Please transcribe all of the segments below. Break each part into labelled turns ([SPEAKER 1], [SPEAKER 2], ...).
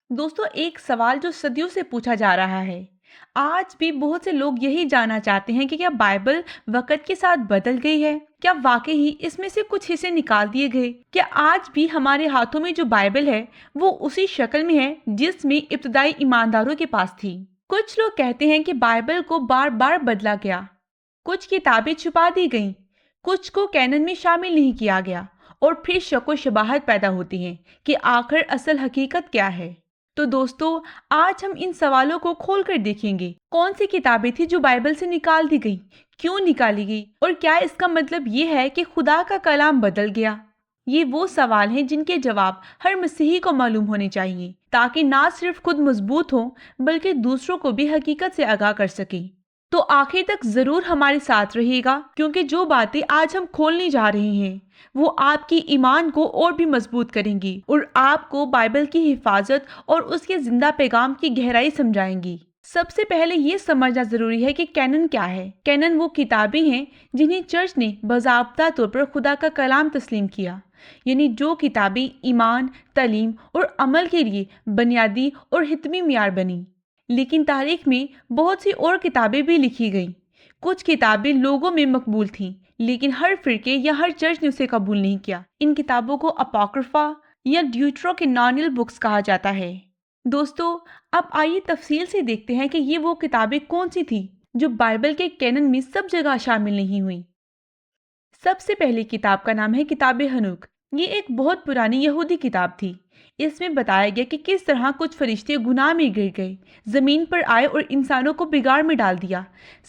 [SPEAKER 1] दोस्तों, एक सवाल जो सदियों से पूछा जा रहा है, आज भी बहुत से लोग यही जानना चाहते हैं कि क्या बाइबल वक़्त के साथ बदल गई है? क्या वाक़ई ही इसमें से कुछ हिस्से निकाल दिए गए? क्या आज भी हमारे हाथों में जो बाइबल है, वो उसी शक्ल में है जिसमें इब्तिदाई ईमानदारों के पास थी? कुछ लोग कहते हैं कि बाइबल को बार-बार बदला गया, कुछ किताबें छुपा दी गईं, कुछ को कैनन में शामिल नहीं किया गया और फिर शक व शुबहत पैदा होती हैं कि आखिर असल हकीकत क्या है। तो दोस्तों, आज हम इन सवालों को खोलकर देखेंगे। कौन सी किताबें थी जो बाइबल से निकाल दी गई, क्यों निकाली गई और क्या इसका मतलब ये है कि खुदा का कलाम बदल गया? ये वो सवाल हैं जिनके जवाब हर मसीही को मालूम होने चाहिए, ताकि ना सिर्फ खुद मजबूत हो बल्कि दूसरों को भी हकीकत से आगाह कर सके। तो आखिर तक जरूर हमारे साथ रहिएगा, क्योंकि जो बातें आज हम खोलने जा रहे हैं वो आपकी ईमान को और भी मजबूत करेंगी और आपको बाइबल की हिफाजत और उसके जिंदा पैगाम की गहराई समझाएंगी। सबसे पहले ये समझना जरूरी है कि कैनन क्या है। कैनन वो किताबें हैं जिन्हें चर्च ने बाज़ाब्ता तौर पर खुदा का कलाम तस्लीम किया, यानी जो किताबें ईमान, तालीम और अमल के लिए बुनियादी और हितमी मियार बनी। लेकिन तारीख में बहुत सी और किताबें भी लिखी गईं। कुछ किताबें लोगों में मकबूल थीं, लेकिन हर फिरके या हर चर्च ने उसे कबूल नहीं किया। इन किताबों को अपोक्रिफा या ड्यूटरोकैनोनियल बुक्स कहा जाता है। दोस्तों, अब आइए तफसील से देखते हैं कि ये वो किताबें कौन सी थी जो बाइबल के कैनन में सब जगह शामिल नहीं हुई। सबसे पहली किताब का नाम है किताब हनूक। ये एक बहुत पुरानी यहूदी किताब थी। इसमें बताया गया कि किस तरह कुछ फरिश्ते गुनाह में गिर गए, जमीन पर आए और इंसानों को बिगाड़ में डाल दिया।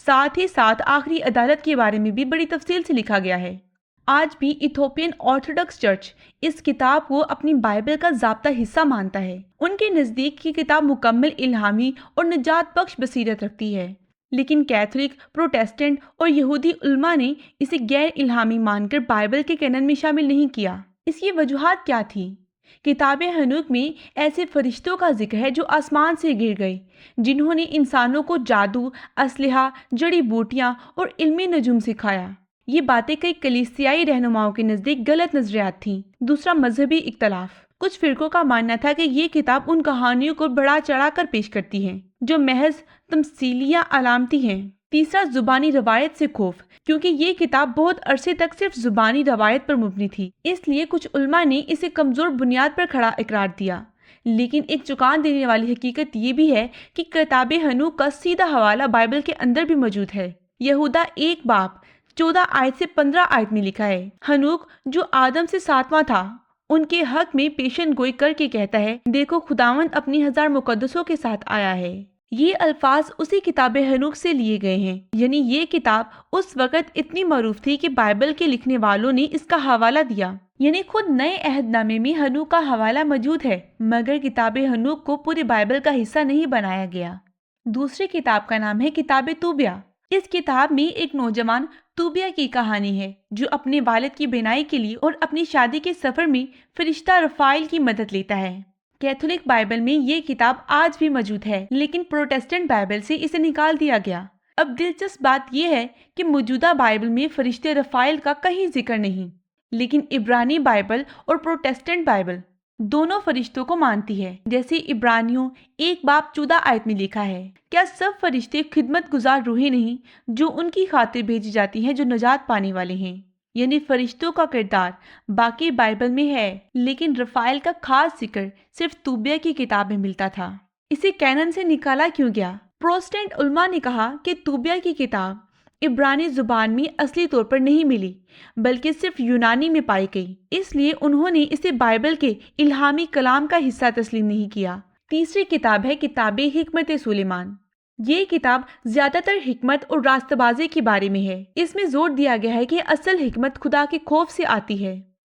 [SPEAKER 1] साथ ही साथ आखिरी अदालत के बारे में भी बड़ी तफसील से लिखा गया है। आज भी इथोपियन ऑर्थोडॉक्स चर्च इस किताब को अपनी बाइबल का ज़ाब्ता हिस्सा मानता है। उनके नज़दीक ये किताब मुकम्मल इल्हामी और निजात बख्श बसीरत रखती है। लेकिन कैथोलिक, प्रोटेस्टेंट और यहूदी उल्मा ने इसे गैर इल्हामी मानकर बाइबल के कैनन में शामिल नहीं किया। इसकी वजूहात क्या थी? किताब हनूक में ऐसे फरिश्तों का जिक्र है जो आसमान से गिर गए, जिन्होंने इंसानों को जादू, असलहा, जड़ी बूटियां और इल्मी नजूम सिखाया। ये बातें कई कलीसियाई रहनुमाओं के नज़दीक गलत नजरियात थीं। दूसरा, मजहबी इख्तलाफ। कुछ फिरकों का मानना था कि ये किताब उन कहानियों को बढ़ा चढ़ा कर पेश करती है जो महज तमसीलियां अलामती हैं। तीसरा, जुबानी रवायत से खौफ। क्योंकि ये किताब बहुत अरसे तक सिर्फ जुबानी रवायत पर मुबनी थी, इसलिए कुछ उल्मा ने इसे कमजोर बुनियाद पर खड़ा इकरार दिया। लेकिन एक चौंकाने देने वाली हकीकत ये भी है कि किताब हनूक का सीधा हवाला बाइबल के अंदर भी मौजूद है। यहूदा 1 बाब 14 आयत से 15 आयत में लिखा है, हनूक जो आदम से 7वां था, उनके हक में पेशन गोई करके कहता है, देखो खुदावंद अपनी 1000 मुकद्दसों के साथ आया है। ये अल्फाज उसी किताब हनूक से लिए गए हैं, यानी ये किताब उस वक़्त इतनी मरूफ थी कि बाइबल के लिखने वालों ने इसका हवाला दिया। यानी खुद नए अहदनामे में हनूक का हवाला मौजूद है, मगर किताब हनूक को पूरी बाइबल का हिस्सा नहीं बनाया गया। दूसरी किताब का नाम है किताब तूबिया। इस किताब में एक नौजवान तूबिया की कहानी है जो अपने वालिद की बिनाई के लिए और अपनी शादी के सफर में फरिश्ता रफाइल की मदद लेता है। कैथोलिक बाइबल में ये किताब आज भी मौजूद है, लेकिन प्रोटेस्टेंट बाइबल से इसे निकाल दिया गया। अब दिलचस्प बात यह है कि मौजूदा बाइबल में फरिश्ते रफाइल का कहीं जिक्र नहीं, लेकिन इब्रानी बाइबल और प्रोटेस्टेंट बाइबल दोनों फरिश्तों को मानती है। जैसे इब्रानियों 1 बाब 14 आयत में लिखा है, क्या सब फरिश्ते खिदमत गुजार रूहें नहीं जो उनकी खातिर भेजी जाती हैं, जो नजात पाने वाले हैं। यानी फरिश्तों का किरदार बाकी बाइबल में है, लेकिन रफाइल का खास जिक्र सिर्फ तूबिया की किताब में मिलता था। इसे कैनन से निकाला क्यों गया? प्रोटेस्टेंट उल्मा ने कहा कि तूबिया की किताब इब्रानी जुबान में असली तौर पर नहीं मिली, बल्कि सिर्फ यूनानी में पाई गई, इसलिए उन्होंने इसे बाइबल के इल्हामी कलाम का हिस्सा तस्लीम नहीं किया। तीसरी किताब है किताब हिकमत सुलेमान। ये किताब ज्यादातर हिकमत और रास्तबाजी के बारे में है। इसमें जोर दिया गया है कि असल हिकमत खुदा के खौफ से आती है।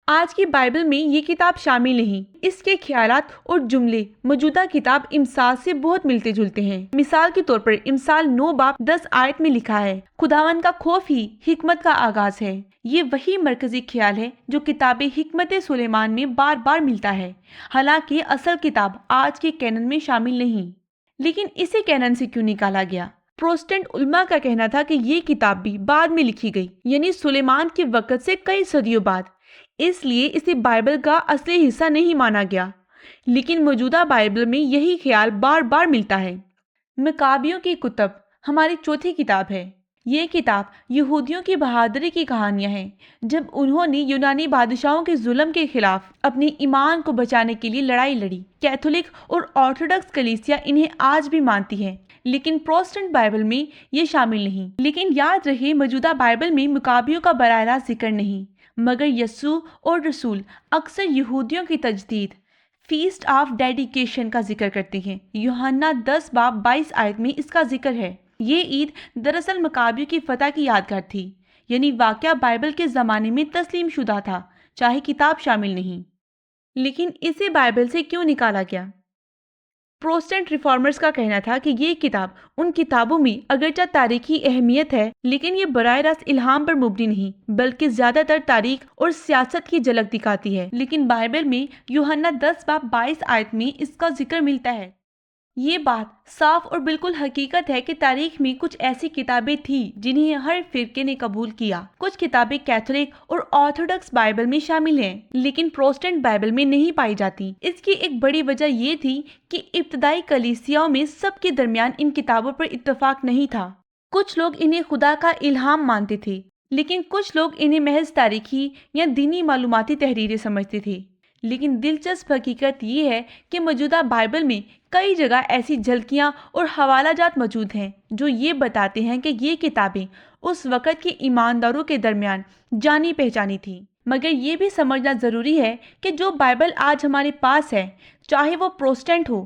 [SPEAKER 1] आज की बाइबल में ये किताब शामिल नहीं। इसके ख्यालात और जुमले मौजूदा किताब इमसाल से बहुत मिलते जुलते हैं। मिसाल के तौर पर इमसाल 9 बाब 10 आयत में लिखा है, खुदावन का खौफ ही हिकमत का आगाज है। ये वही मरकजी ख्याल है जो किताब हिकमत सुलेमान में बार बार मिलता है, हालांकि असल किताब आज के कैनन में शामिल नहीं। लेकिन इसे कैनन से क्यों निकाला गया? प्रोटेस्टेंट उल्मा का कहना था कि ये किताब भी बाद में लिखी गई, यानी सुलेमान के वक़्त से कई सदियों बाद, इसलिए इसे बाइबल का असली हिस्सा नहीं माना गया। लेकिन मौजूदा बाइबल में यही ख्याल बार बार मिलता है। मकाबियों की कुतब हमारी चौथी किताब है। ये किताब यहूदियों की बहादुरी की कहानियां हैं, जब उन्होंने यूनानी बादशाहों के जुल्म के खिलाफ अपने ईमान को बचाने के लिए लड़ाई लड़ी। कैथोलिक और ऑर्थोडॉक्स कलीसिया इन्हें आज भी मानती है, लेकिन प्रोटेस्टेंट बाइबल में ये शामिल नहीं। लेकिन याद रहे, मौजूदा बाइबल में मुकाबियों का बराह रास्त जिक्र नहीं, मगर यस्सू और रसूल अक्सर यहूदियों की तजदीद फीस्ट ऑफ डेडिकेशन का जिक्र करते हैं। यूहन्ना 10 बाब 22 आयत में इसका जिक्र है। ये ईद दरअसल मकाबियों की फतह की यादगार थी, यानी वाकया बाइबल के ज़माने में तस्लीम शुदा था, चाहे किताब शामिल नहीं। लेकिन इसे बाइबल से क्यों निकाला गया? प्रोटेस्टेंट रिफॉर्मर्स का कहना था कि ये किताब उन किताबों में अगरचे तारीखी अहमियत है, लेकिन ये बराह रास्त इल्हाम पर मुबनी नहीं, बल्कि ज्यादातर तारीख और सियासत की झलक दिखाती है। लेकिन बाइबल में यूहन्ना 10 बाब 22 आयत में इसका जिक्र मिलता है। ये बात साफ और बिल्कुल हकीकत है कि तारीख में कुछ ऐसी किताबें थी जिन्हें हर फिरके ने कबूल किया। कुछ किताबें कैथोलिक और ऑर्थोडॉक्स बाइबल में शामिल हैं, लेकिन प्रोटेस्टेंट बाइबल में नहीं पाई जाती। इसकी एक बड़ी वजह ये थी कि इब्तदाई कलीसियाओं में सबके दरमियान इन किताबों पर इत्तेफाक नहीं था। कुछ लोग इन्हें खुदा का इल्हाम मानते थे, लेकिन कुछ लोग इन्हें महज तारीखी या दीनी मालूमाती तहरीरें समझते थे। लेकिन दिलचस्प हकीकत ये है कि मौजूदा बाइबल में कई जगह ऐसी झलकियां और हवालाजात मौजूद हैं जो ये बताते हैं कि ये किताबें उस वक़्त के ईमानदारों के दरमियान जानी पहचानी थी। मगर ये भी समझना ज़रूरी है कि जो बाइबल आज हमारे पास है, चाहे वो प्रोटेस्टेंट हो,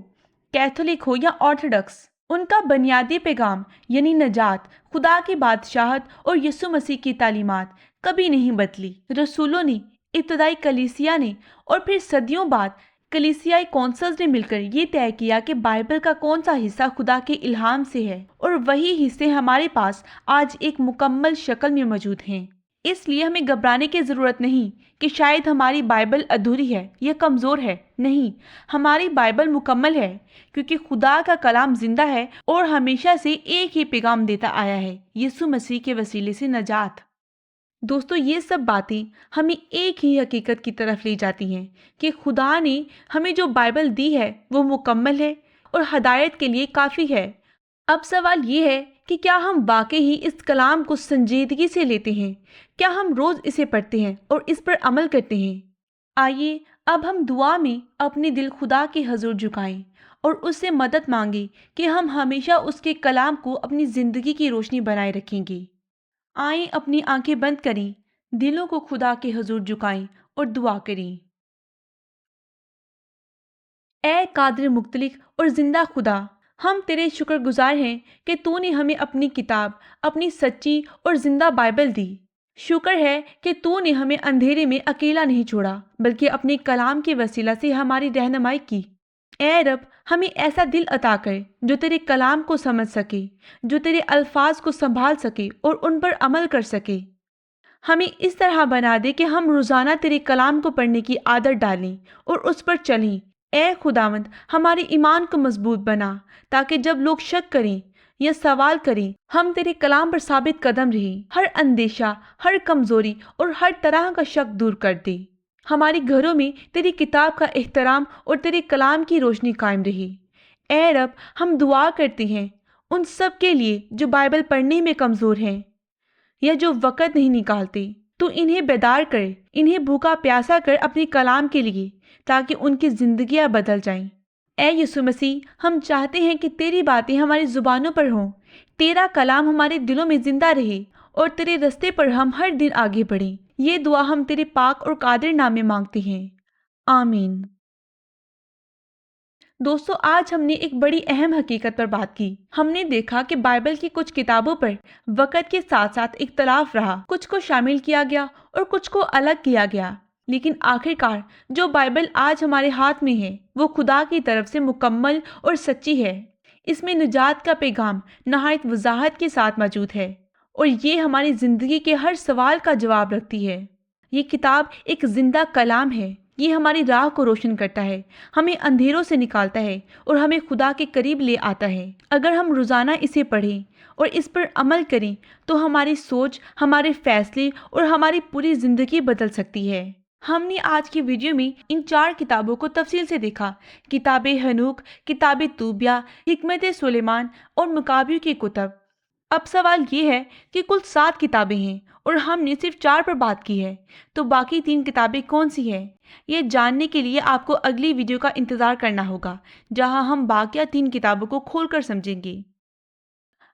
[SPEAKER 1] कैथोलिक हो या ऑर्थोडॉक्स, उनका बुनियादी पैगाम यानी नजात, खुदा की बादशाहत और यीशु मसीह की तालीमात कभी नहीं बदली। रसूलों ने, इब्तदाई कलीसिया ने और फिर सदियों बाद कलीसियाई कौंसल्स ने मिलकर ये तय किया कि बाइबल का कौन सा हिस्सा खुदा के इल्हाम से है, और वही हिस्से हमारे पास आज एक मुकम्मल शक्ल में मौजूद हैं। इसलिए हमें घबराने की ज़रूरत नहीं कि शायद हमारी बाइबल अधूरी है या कमज़ोर है। नहीं, हमारी बाइबल मुकम्मल है, क्योंकि खुदा का कलाम जिंदा है और हमेशा से एक ही पैगाम देता आया है, यीशु मसीह के वसीले से नजात। दोस्तों, ये सब बातें हमें एक ही हकीकत की तरफ ले जाती हैं कि खुदा ने हमें जो बाइबल दी है वो मुकम्मल है और हदायत के लिए काफ़ी है। अब सवाल ये है कि क्या हम वाकई ही इस कलाम को संजीदगी से लेते हैं? क्या हम रोज़ इसे पढ़ते हैं और इस पर अमल करते हैं? आइए अब हम दुआ में अपने दिल खुदा के हजूर झुकाएं और उससे मदद मांगें कि हम हमेशा उसके कलाम को अपनी ज़िंदगी की रोशनी बनाए रखेंगे। आएं, अपनी आंखें बंद करें, दिलों को खुदा के हजूर झुकाएं और दुआ करें। ए कादिर मुख्तलिक और जिंदा खुदा, हम तेरे शुक्रगुजार हैं कि तूने हमें अपनी किताब, अपनी सच्ची और जिंदा बाइबल दी। शुक्र है कि तूने हमें अंधेरे में अकेला नहीं छोड़ा, बल्कि अपने कलाम के वसीला से हमारी रहनुमाई की। ए रब, हमें ऐसा दिल अता कर जो तेरे कलाम को समझ सके, जो तेरे अल्फाज को संभाल सके और उन पर अमल कर सके। हमें इस तरह बना दे कि हम रोज़ाना तेरे कलाम को पढ़ने की आदत डालें और उस पर चलें। ए खुदावंद, हमारे ईमान को मजबूत बना, ताकि जब लोग शक करें या सवाल करें, हम तेरे कलाम पर साबित कदम रहें। हर अंदेशा, हर कमज़ोरी और हर तरह का शक दूर कर दे। हमारे घरों में तेरी किताब का एहतराम और तेरे कलाम की रोशनी कायम रही। ए रब, हम दुआ करते हैं उन सब के लिए जो बाइबल पढ़ने में कमज़ोर हैं या जो वक़्त नहीं निकालते। तू इन्हें बेदार कर, इन्हें भूखा प्यासा कर अपने कलाम के लिए, ताकि उनकी ज़िंदगियाँ बदल जाएं। ए यीशु मसीह, हम चाहते हैं कि तेरी बातें हमारी ज़ुबानों पर हों, तेरा कलाम हमारे दिलों में ज़िंदा रहे और तेरे रास्ते पर हम हर दिन आगे बढ़ें। ये दुआ हम तेरे पाक और कादिर नाम में मांगते हैं, आमीन। दोस्तों, आज हमने एक बड़ी अहम हकीकत पर बात की। हमने देखा कि बाइबल की कुछ किताबों पर वक़्त के साथ साथ इख्तलाफ रहा, कुछ को शामिल किया गया और कुछ को अलग किया गया, लेकिन आखिरकार जो बाइबल आज हमारे हाथ में है वो खुदा की तरफ से मुकम्मल और सच्ची है। इसमें निजात का पैगाम नहायत वजाहत के साथ मौजूद है और ये हमारी ज़िंदगी के हर सवाल का जवाब रखती है। ये किताब एक जिंदा कलाम है। ये हमारी राह को रोशन करता है, हमें अंधेरों से निकालता है और हमें खुदा के करीब ले आता है। अगर हम रोज़ाना इसे पढ़ें और इस पर अमल करें तो हमारी सोच, हमारे फैसले और हमारी पूरी ज़िंदगी बदल सकती है। हमने आज की वीडियो में इन 4 किताबों को तफसील से देखा। किताब हनूक, किताब तूबिया, हिकमत सुलेमान और मुकाबियों की कुतब। अब सवाल ये है कि कुल 7 किताबें हैं और हमने सिर्फ 4 पर बात की है, तो बाकी 3 किताबें कौन सी हैं? ये जानने के लिए आपको अगली वीडियो का इंतज़ार करना होगा, जहां हम बाकिया 3 किताबों को खोलकर समझेंगे।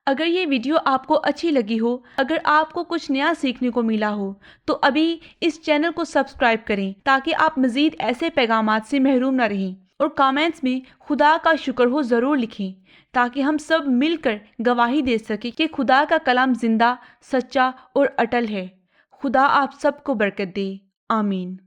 [SPEAKER 1] अगर ये वीडियो आपको अच्छी लगी हो, अगर आपको कुछ नया सीखने को मिला हो, तो अभी इस चैनल को सब्सक्राइब करें ताकि आप मज़ीद ऐसे पैगामात से महरूम ना रहें। और कमेंट्स में खुदा का शुक्र हो ज़रूर लिखें ताकि हम सब मिलकर गवाही दे सकें कि खुदा का कलाम ज़िंदा, सच्चा और अटल है। खुदा आप सबको बरकत दे। आमीन।